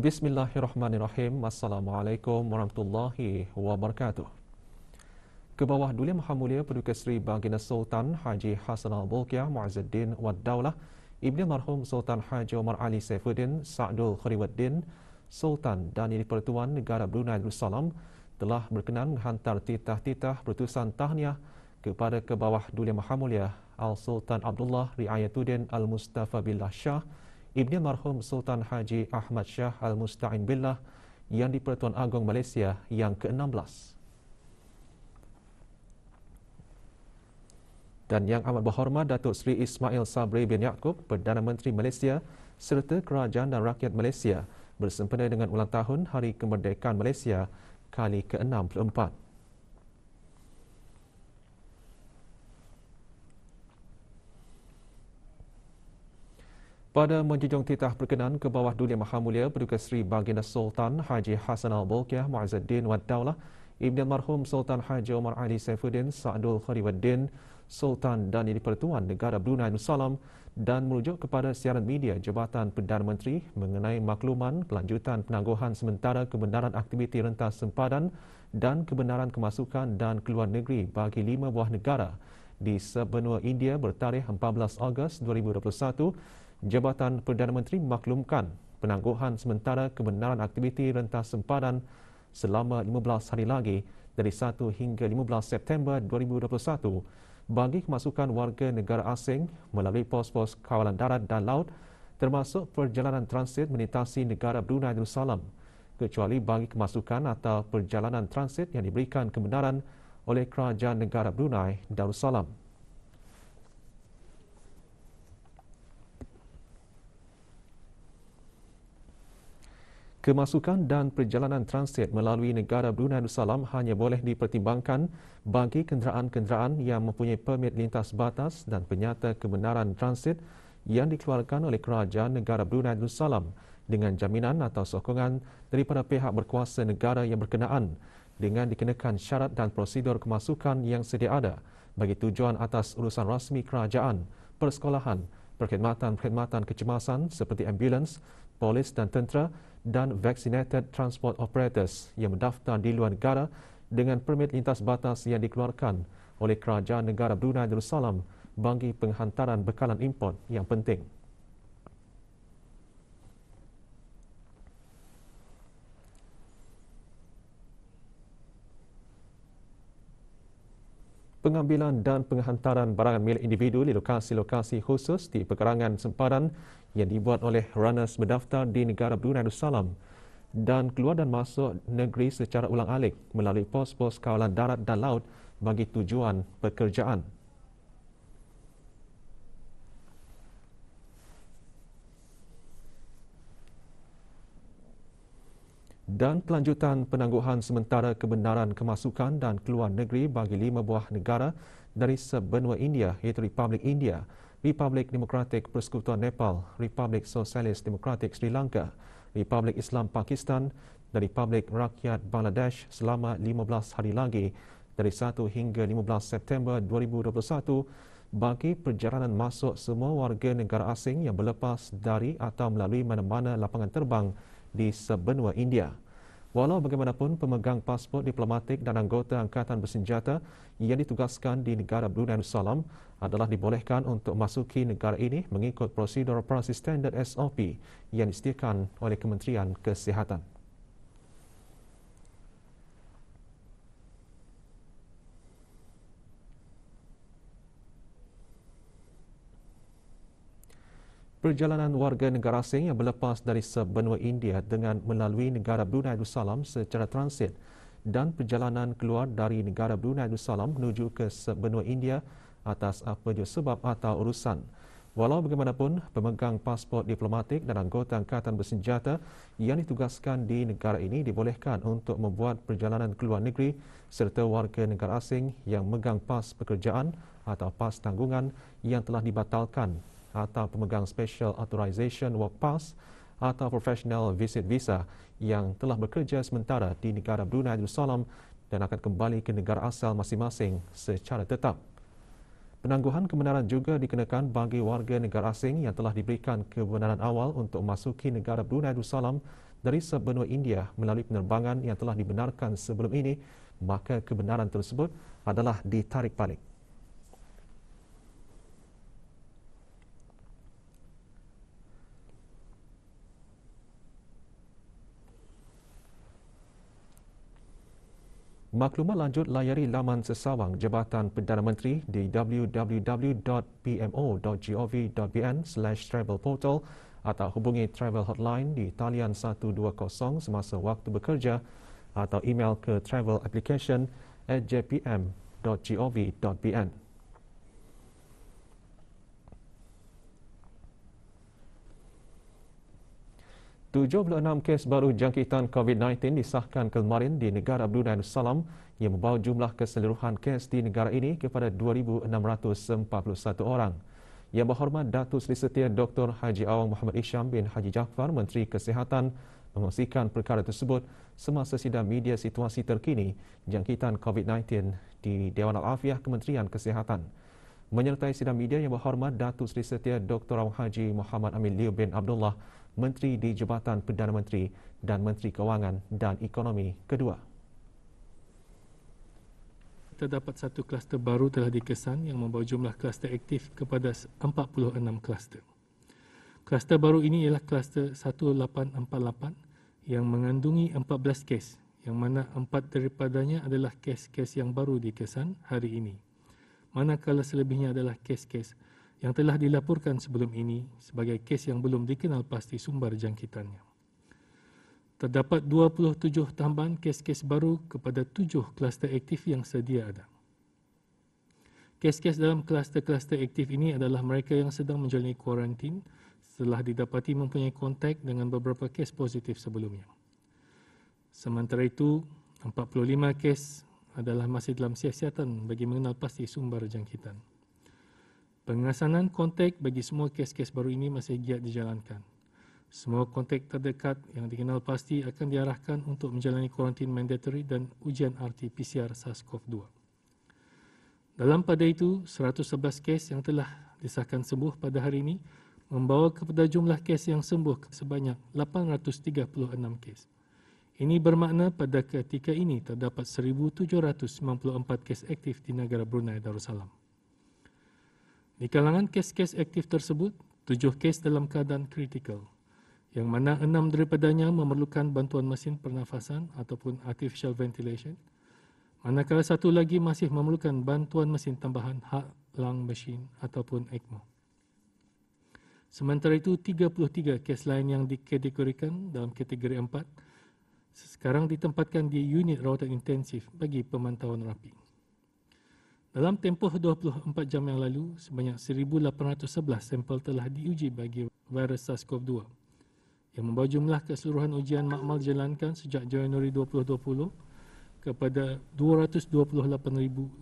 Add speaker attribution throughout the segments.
Speaker 1: Bismillahirrahmanirrahim. Assalamualaikum warahmatullahi wabarakatuh. Kebawah Duli Maha Mulia Paduka Seri Baginda Sultan Haji Hassanal Bolkiah Mu'izzuddin Wad Daulah, Ibni Marhum Sultan Haji Omar Ali Saifuddin Sa'dul Khairuddin, Sultan dan Yang di-Pertuan Negara Brunei Darussalam telah berkenan menghantar titah-titah berutusan tahniah kepada Kebawah Duli Maha Mulia Al-Sultan Abdullah Riayatuddin Al-Mustafa Billah Shah, Ibni Marhum Sultan Haji Ahmad Shah Al-Musta'in Billah Yang di-Pertuan Agong Malaysia yang ke-16. Dan Yang Amat Berhormat Datuk Seri Ismail Sabri bin Yaakob, Perdana Menteri Malaysia serta Kerajaan dan Rakyat Malaysia bersempena dengan ulang tahun Hari Kemerdekaan Malaysia kali ke-64. Pada menjunjung titah berkenan Kebawah Duli Maha Mulia Paduka Seri Baginda Sultan Haji Hassanal Bolkiah Mu'izzuddin Wad Daulah, Ibni Marhum Sultan Haji Omar Ali Saifuddin Sa'dul Khairuddin, Sultan dan Yang di-Pertuan Negara Brunei Darussalam, dan merujuk kepada siaran media Jabatan Perdana Menteri mengenai makluman kelanjutan penangguhan sementara kebenaran aktiviti rentas sempadan dan kebenaran kemasukan dan keluar negeri bagi 5 buah negara di sebenua India bertarikh 14 Ogos 2021. Jabatan Perdana Menteri maklumkan penangguhan sementara kebenaran aktiviti rentas sempadan selama 15 hari lagi dari 1 hingga 15 September 2021 bagi kemasukan warga negara asing melalui pos-pos kawalan darat dan laut, termasuk perjalanan transit melintasi negara Brunei Darussalam, kecuali bagi kemasukan atau perjalanan transit yang diberikan kebenaran oleh Kerajaan Negara Brunei Darussalam. Kemasukan dan perjalanan transit melalui negara Brunei Darussalam hanya boleh dipertimbangkan bagi kenderaan-kenderaan yang mempunyai permit lintas batas dan penyata kebenaran transit yang dikeluarkan oleh Kerajaan Negara Brunei Darussalam dengan jaminan atau sokongan daripada pihak berkuasa negara yang berkenaan, dengan dikenakan syarat dan prosedur kemasukan yang sedia ada bagi tujuan atas urusan rasmi kerajaan, persekolahan, perkhidmatan-perkhidmatan kecemasan seperti ambulans, polis dan tentera, dan vaccinated transport operators yang mendaftar di luar negara dengan permit lintas batas yang dikeluarkan oleh Kerajaan Negara Brunei Darussalam bagi penghantaran bekalan import yang penting. Pengambilan dan penghantaran barangan milik individu di lokasi-lokasi khusus di perkarangan sempadan yang dibuat oleh runners berdaftar di negara Brunei Darussalam dan keluar dan masuk negeri secara ulang-alik melalui pos-pos kawalan darat dan laut bagi tujuan pekerjaan. Dan pelanjutan penangguhan sementara kebenaran kemasukan dan keluar negeri bagi 5 buah negara dari sebenua India, iaitu Republik India, Republik Demokratik Persekutuan Nepal, Republik Sosialis Demokratik Sri Lanka, Republik Islam Pakistan dan Republik Rakyat Bangladesh selama 15 hari lagi dari 1 hingga 15 September 2021 bagi perjalanan masuk semua warga negara asing yang berlepas dari atau melalui mana-mana lapangan terbang di sebenua India. Walau bagaimanapun, pemegang pasport diplomatik dan anggota angkatan bersenjata yang ditugaskan di negara Brunei Darussalam adalah dibolehkan untuk memasuki negara ini mengikut prosedur operasi standard SOP yang disediakan oleh Kementerian Kesihatan. Perjalanan warga negara asing yang berlepas dari sebenua India dengan melalui negara Brunei Darussalam secara transit dan perjalanan keluar dari negara Brunei Darussalam menuju ke sebenua India atas apa jua sebab atau urusan. Walau bagaimanapun, pemegang pasport diplomatik dan anggota angkatan bersenjata yang ditugaskan di negara ini dibolehkan untuk membuat perjalanan keluar negeri serta warga negara asing yang memegang pas pekerjaan atau pas tanggungan yang telah dibatalkan atau pemegang Special Authorization Work Pass atau Professional Visit Visa yang telah bekerja sementara di negara Brunei Darussalam dan akan kembali ke negara asal masing-masing secara tetap. Penangguhan kebenaran juga dikenakan bagi warga negara asing yang telah diberikan kebenaran awal untuk memasuki negara Brunei Darussalam dari sebenua India melalui penerbangan yang telah dibenarkan sebelum ini, maka kebenaran tersebut adalah ditarik balik. Maklumat lanjut layari laman sesawang Jabatan Perdana Menteri di www.pmo.gov.bn/travel-portal atau hubungi travel hotline di talian 120 semasa waktu bekerja atau email ke travelapplication@jpm.gov.bn. 76 kes baru jangkitan COVID-19 disahkan kemarin di negara Brunei Darussalam yang membawa jumlah keseluruhan kes di negara ini kepada 2,641 orang. Yang Berhormat Datuk Seri Setia Dr. Haji Awang Muhammad Isham bin Haji Jaafar, Menteri Kesihatan, mengongsikan perkara tersebut semasa sidang media situasi terkini jangkitan COVID-19 di Dewan Al-Afiah Kementerian Kesihatan. Menyertai sidang media Yang Berhormat Datuk Seri Setia Dr. Awang Haji Muhammad Amin Liu bin Abdullah, Menteri di Jabatan Perdana Menteri dan Menteri Kewangan dan Ekonomi kedua.
Speaker 2: Terdapat satu kluster baru telah dikesan yang membawa jumlah kluster aktif kepada 46 kluster. Kluster baru ini ialah kluster 1848 yang mengandungi 14 kes, yang mana 4 daripadanya adalah kes-kes yang baru dikesan hari ini. Manakala selebihnya adalah kes-kes yang telah dilaporkan sebelum ini sebagai kes yang belum dikenal pasti sumber jangkitannya. Terdapat 27 tambahan kes-kes baru kepada 7 kluster aktif yang sedia ada. Kes-kes dalam kluster-kluster aktif ini adalah mereka yang sedang menjalani kuarantin setelah didapati mempunyai kontak dengan beberapa kes positif sebelumnya. Sementara itu, 45 kes adalah masih dalam siasatan bagi mengenal pasti sumber jangkitan. Pengasanan kontak bagi semua kes-kes baru ini masih giat dijalankan. Semua kontak terdekat yang dikenal pasti akan diarahkan untuk menjalani kuarantin mandatory dan ujian RT-PCR SARS-CoV-2. Dalam pada itu, 111 kes yang telah disahkan sembuh pada hari ini membawa kepada jumlah kes yang sembuh sebanyak 836 kes. Ini bermakna pada ketika ini terdapat 1,794 kes aktif di negara Brunei Darussalam. Di kalangan kes-kes aktif tersebut, 7 kes dalam keadaan kritikal, yang mana 6 daripadanya memerlukan bantuan mesin pernafasan ataupun artificial ventilation, manakala satu lagi masih memerlukan bantuan mesin tambahan heart lung machine ataupun ECMO. Sementara itu, 33 kes lain yang dikategorikan dalam kategori 4 sekarang ditempatkan di unit rawatan intensif bagi pemantauan rapi. Dalam tempoh 24 jam yang lalu, sebanyak 1,811 sampel telah diuji bagi virus SARS-CoV-2 yang membawa jumlah keseluruhan ujian makmal dijalankan sejak Januari 2020 kepada 228,841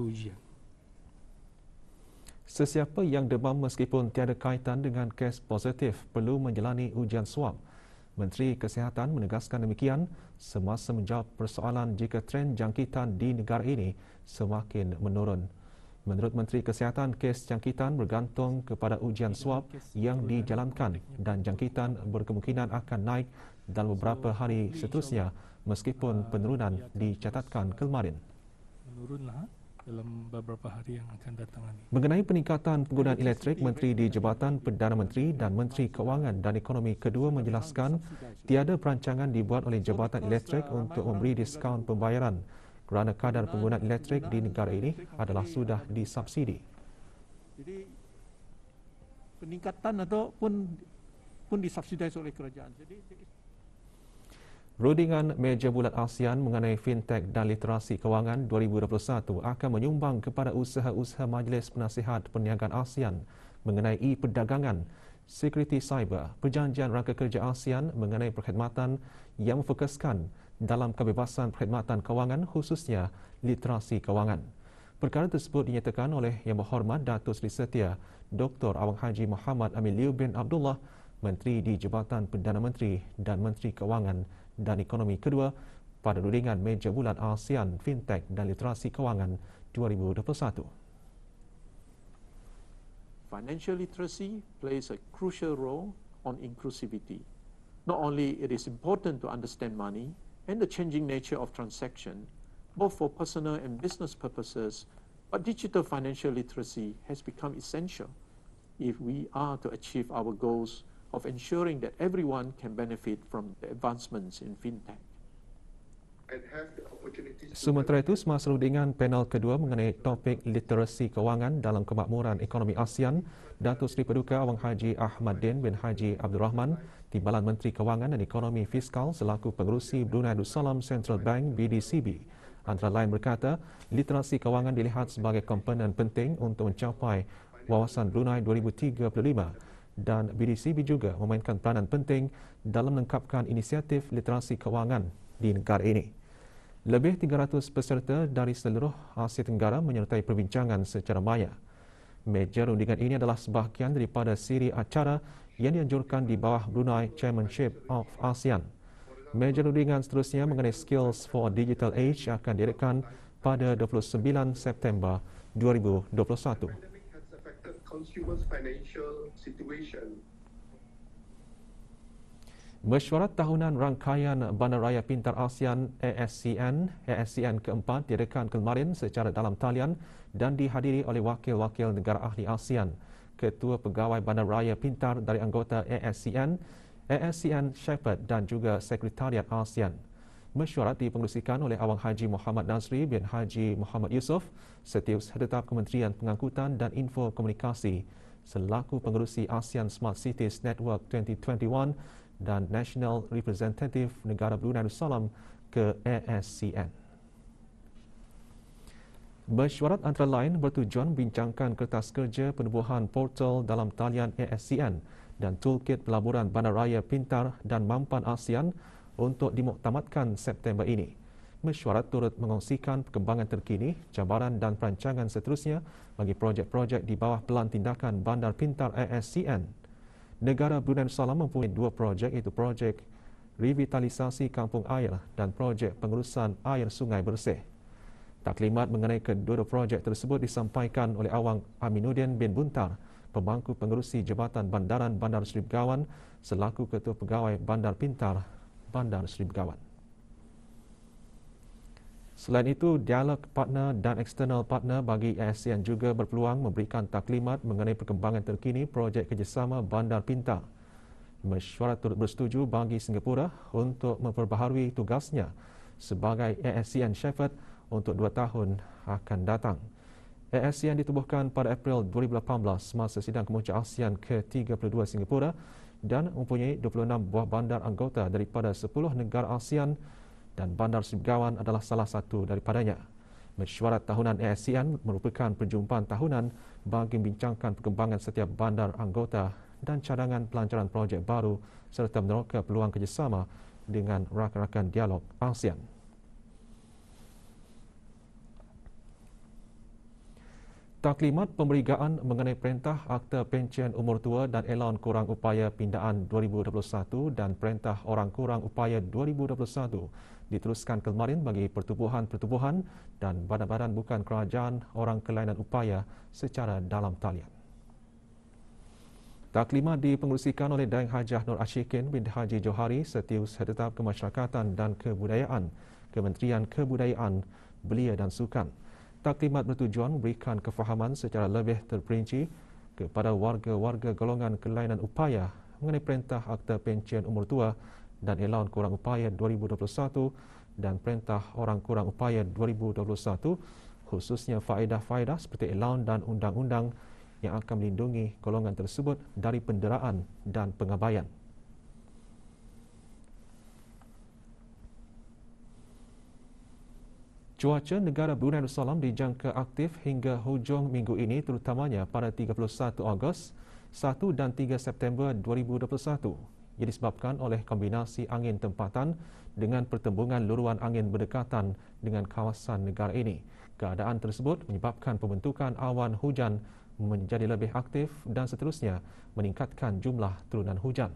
Speaker 2: ujian.
Speaker 1: Sesiapa yang demam meskipun tiada kaitan dengan kes positif perlu menjalani ujian swab. Menteri Kesihatan menegaskan demikian semasa menjawab persoalan jika trend jangkitan di negara ini semakin menurun. Menurut Menteri Kesihatan, kes jangkitan bergantung kepada ujian swab yang dijalankan dan jangkitan berkemungkinan akan naik dalam beberapa hari seterusnya meskipun penurunan dicatatkan kemarin.
Speaker 2: Menurunlah dalam beberapa hari yang akan datang ini.
Speaker 1: Mengenai peningkatan penggunaan elektrik, Menteri di Jabatan Perdana Menteri dan Menteri Kewangan dan Ekonomi kedua menjelaskan tiada perancangan dibuat oleh Jabatan Elektrik untuk memberi diskaun pembayaran kerana kadar penggunaan elektrik di negara ini adalah sudah disubsidi.
Speaker 3: Jadi peningkatan pun disubsidis oleh kerajaan.
Speaker 1: Rundingan Meja Bulat ASEAN mengenai fintech dan literasi kewangan 2021 akan menyumbang kepada usaha-usaha Majlis Penasihat Perniagaan ASEAN mengenai e-perdagangan, sekuriti cyber, perjanjian rangka kerja ASEAN mengenai perkhidmatan yang memfokuskan dalam kebebasan perkhidmatan kewangan khususnya literasi kewangan. Perkara tersebut dinyatakan oleh Yang Berhormat Datuk Seri Setia Dr. Awang Haji Muhammad Amin Liu bin Abdullah, Menteri di Jabatan Perdana Menteri dan Menteri Kewangan dan Ekonomi kedua pada rundingan Meja Bulat ASEAN Fintech dan Literasi Kewangan 2021.
Speaker 3: Financial literacy plays a crucial role on inclusivity,
Speaker 4: Not only it is important to understand money and the changing nature of transaction, both for personal and business purposes, but digital financial literacy has become essential if we are to achieve our goals of ensuring that everyone can benefit from the advancements in fintech.
Speaker 1: Sementara itu, semasa rundingan panel kedua mengenai topik literasi kewangan dalam kemakmuran ekonomi ASEAN, Datuk Seri Paduka Awang Haji Ahmad Din bin Haji Abdul Rahman, Timbalan Menteri Kewangan dan Ekonomi Fiskal selaku pengerusi Brunei Darussalam Central Bank BDCB, antara lain berkata, literasi kewangan dilihat sebagai komponen penting untuk mencapai wawasan Brunei 2035 dan BDCB juga memainkan peranan penting dalam melengkapkan inisiatif literasi kewangan di negara ini. Lebih 300 peserta dari seluruh Asia Tenggara menyertai perbincangan secara maya. Meja rundingan ini adalah sebahagian daripada siri acara yang dianjurkan di bawah Brunei Chairmanship of ASEAN. Meja rundingan seterusnya mengenai Skills for Digital Age akan diadakan pada 29 September 2021. Mesyuarat tahunan rangkaian Bandaraya Pintar ASEAN ASCN keempat diadakan kemarin secara dalam talian dan dihadiri oleh wakil-wakil negara ahli ASEAN, Ketua Pegawai Bandaraya Pintar dari anggota ASCN Shepherd dan juga Sekretariat ASEAN. Mesyuarat dipengerusikan oleh Awang Haji Muhammad Nazri bin Haji Muhammad Yusof, Setiausaha Tetap Kementerian Pengangkutan dan Info Komunikasi, selaku pengerusi ASEAN Smart Cities Network 2021 dan National Representative Negara Brunei Darussalam ke ASCN. Mesyuarat antara lain bertujuan membincangkan kertas kerja penubuhan portal dalam talian ASCN dan toolkit pelaburan Bandaraya Pintar dan Mampan ASEAN untuk dimuktamadkan September ini. Mesyuarat turut mengongsikan perkembangan terkini, cabaran dan perancangan seterusnya bagi projek-projek di bawah Pelan Tindakan Bandar Pintar ASCN. Negara Brunei Darussalam mempunyai dua projek, iaitu projek revitalisasi kampung air dan projek pengurusan air sungai bersih. Taklimat mengenai kedua-dua projek tersebut disampaikan oleh Awang Aminuddin bin Buntar, pemangku pengerusi Jabatan Bandaran Bandar Seri Begawan selaku Ketua Pegawai Bandar Pintar Bandar Seri Begawan. Selain itu, dialog partner dan eksternal partner bagi ASEAN juga berpeluang memberikan taklimat mengenai perkembangan terkini projek kerjasama Bandar Pintar. Mesyuarat turut bersetuju bagi Singapura untuk memperbaharui tugasnya sebagai ASEAN Shepherd untuk 2 tahun akan datang. ASEAN ditubuhkan pada April 2018 semasa sidang kemuncak ASEAN ke-32 Singapura dan mempunyai 26 buah bandar anggota daripada 10 negara ASEAN dan Bandar Seri Begawan adalah salah satu daripadanya. Mesyuarat tahunan ASEAN merupakan perjumpaan tahunan bagi membincangkan perkembangan setiap bandar anggota dan cadangan pelancaran projek baru serta meneroka peluang kerjasama dengan rakan-rakan dialog ASEAN. Taklimat pemberigaan mengenai Perintah Akta Pencen Umur Tua dan Elan Kurang Upaya Pindaan 2021 dan Perintah Orang Kurang Upaya 2021 diteruskan kemarin bagi pertubuhan-pertubuhan dan badan-badan bukan kerajaan orang kelainan upaya secara dalam talian. Taklimat dipengerusikan oleh Daeng Hajah Nur Ashikin bin Haji Johari, Setiausaha Tetap Kemasyarakatan dan Kebudayaan, Kementerian Kebudayaan, Belia dan Sukan. Taklimat bertujuan memberikan kefahaman secara lebih terperinci kepada warga-warga golongan kelainan upaya mengenai Perintah Akta Pencen Umur Tua dan Elan Kurang Upaya 2021 dan Perintah Orang Kurang Upaya 2021, khususnya faedah-faedah seperti elan dan undang-undang yang akan melindungi golongan tersebut dari penderaan dan pengabaian. Cuaca negara Brunei Darussalam dijangka aktif hingga hujung minggu ini, terutamanya pada 31 Ogos, 1 dan 3 September 2021, yang disebabkan oleh kombinasi angin tempatan dengan pertembungan luruan angin berdekatan dengan kawasan negara ini. Keadaan tersebut menyebabkan pembentukan awan hujan menjadi lebih aktif dan seterusnya meningkatkan jumlah turunan hujan.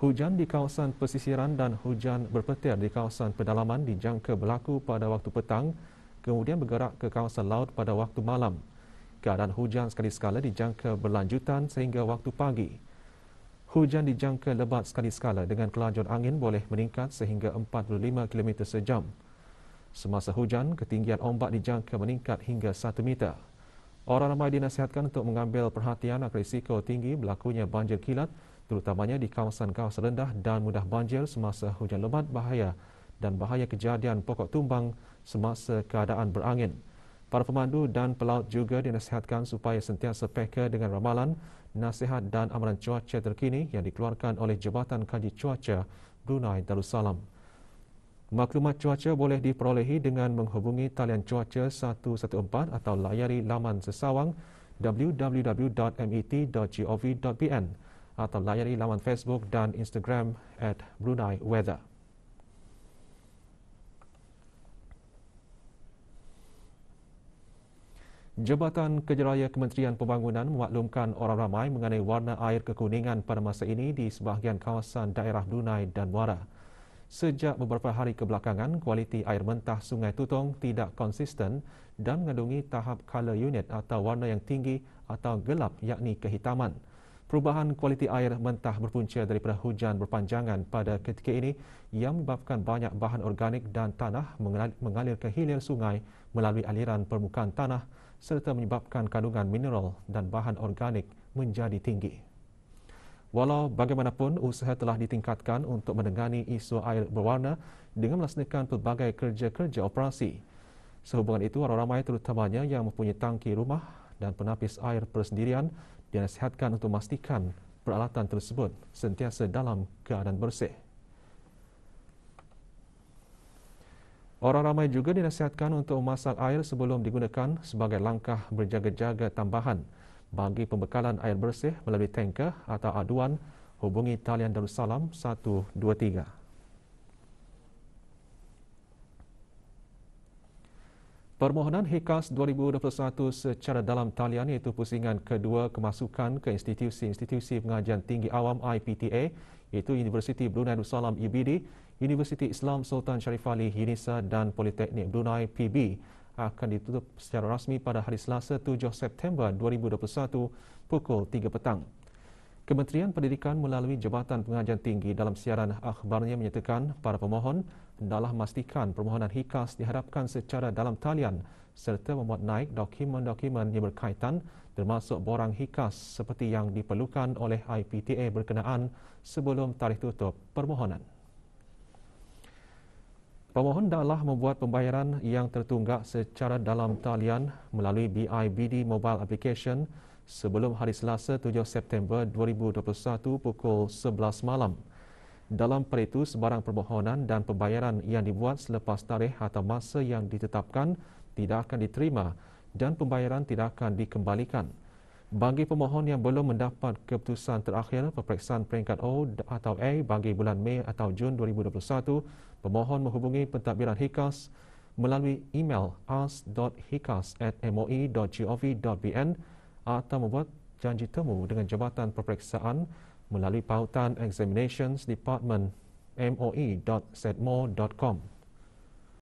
Speaker 1: Hujan di kawasan pesisiran dan hujan berpetir di kawasan pedalaman dijangka berlaku pada waktu petang, kemudian bergerak ke kawasan laut pada waktu malam. Keadaan hujan sekali sekala dijangka berlanjutan sehingga waktu pagi. Hujan dijangka lebat sekali skala dengan kelajuan angin boleh meningkat sehingga 45 km sejam. Semasa hujan, ketinggian ombak dijangka meningkat hingga 1 meter. Orang ramai dinasihatkan untuk mengambil perhatian akan risiko tinggi berlakunya banjir kilat, terutamanya di kawasan-kawasan rendah dan mudah banjir semasa hujan lebat bahaya dan bahaya kejadian pokok tumbang semasa keadaan berangin. Para pemandu dan pelaut juga dinasihatkan supaya sentiasa peka dengan ramalan, nasihat dan amaran cuaca terkini yang dikeluarkan oleh Jabatan Kaji Cuaca Brunei Darussalam. Maklumat cuaca boleh diperolehi dengan menghubungi talian cuaca 114 atau layari laman sesawang www.met.gov.bn atau layari laman Facebook dan Instagram @BruneiWeather. Jabatan Kejaraya Kementerian Pembangunan memaklumkan orang ramai mengenai warna air kekuningan pada masa ini di sebahagian kawasan daerah Brunei dan Muara. Sejak beberapa hari kebelakangan, kualiti air mentah Sungai Tutong tidak konsisten dan mengandungi tahap color unit atau warna yang tinggi atau gelap yakni kehitaman. Perubahan kualiti air mentah berpunca daripada hujan berpanjangan pada ketika ini yang menyebabkan banyak bahan organik dan tanah mengalir ke hilir sungai melalui aliran permukaan tanah serta menyebabkan kandungan mineral dan bahan organik menjadi tinggi. Walau bagaimanapun, usaha telah ditingkatkan untuk menangani isu air berwarna dengan melaksanakan pelbagai kerja-kerja operasi. Sehubungan itu, orang ramai terutamanya yang mempunyai tangki rumah dan penapis air persendirian dinasihatkan untuk memastikan peralatan tersebut sentiasa dalam keadaan bersih. Orang ramai juga dinasihatkan untuk memasak air sebelum digunakan sebagai langkah berjaga-jaga tambahan. Bagi pembekalan air bersih melalui tanker atau aduan, hubungi talian Darussalam 123. Permohonan HIKAS 2021 secara dalam talian iaitu pusingan kedua kemasukan ke institusi-institusi pengajian tinggi awam IPTA iaitu Universiti Brunei Darussalam UBD, Universiti Islam Sultan Sharif Ali UNISA dan Politeknik Brunei PB akan ditutup secara rasmi pada hari Selasa 7 September 2021 pukul 3 petang. Kementerian Pendidikan melalui Jabatan Pengajian Tinggi dalam siaran akhbarnya menyatakan para pemohon hendaklah memastikan permohonan HIKAS dihadapkan secara dalam talian serta memuat naik dokumen-dokumen yang berkaitan termasuk borang HIKAS seperti yang diperlukan oleh IPTA berkenaan sebelum tarikh tutup permohonan. Pemohon hendaklah membuat pembayaran yang tertunggak secara dalam talian melalui BIBD Mobile Application sebelum hari Selasa 7 September 2021 pukul 11 malam. Dalam pada itu, sebarang permohonan dan pembayaran yang dibuat selepas tarikh atau masa yang ditetapkan tidak akan diterima dan pembayaran tidak akan dikembalikan. Bagi pemohon yang belum mendapat keputusan terakhir peperiksaan peringkat O atau A bagi bulan Mei atau Jun 2021, pemohon menghubungi pentadbiran HIKAS melalui email ask.hikas@moi.gov.bn atau membuat janji temu dengan Jabatan Peperiksaan melalui pautan examinations department moi.setmo.com.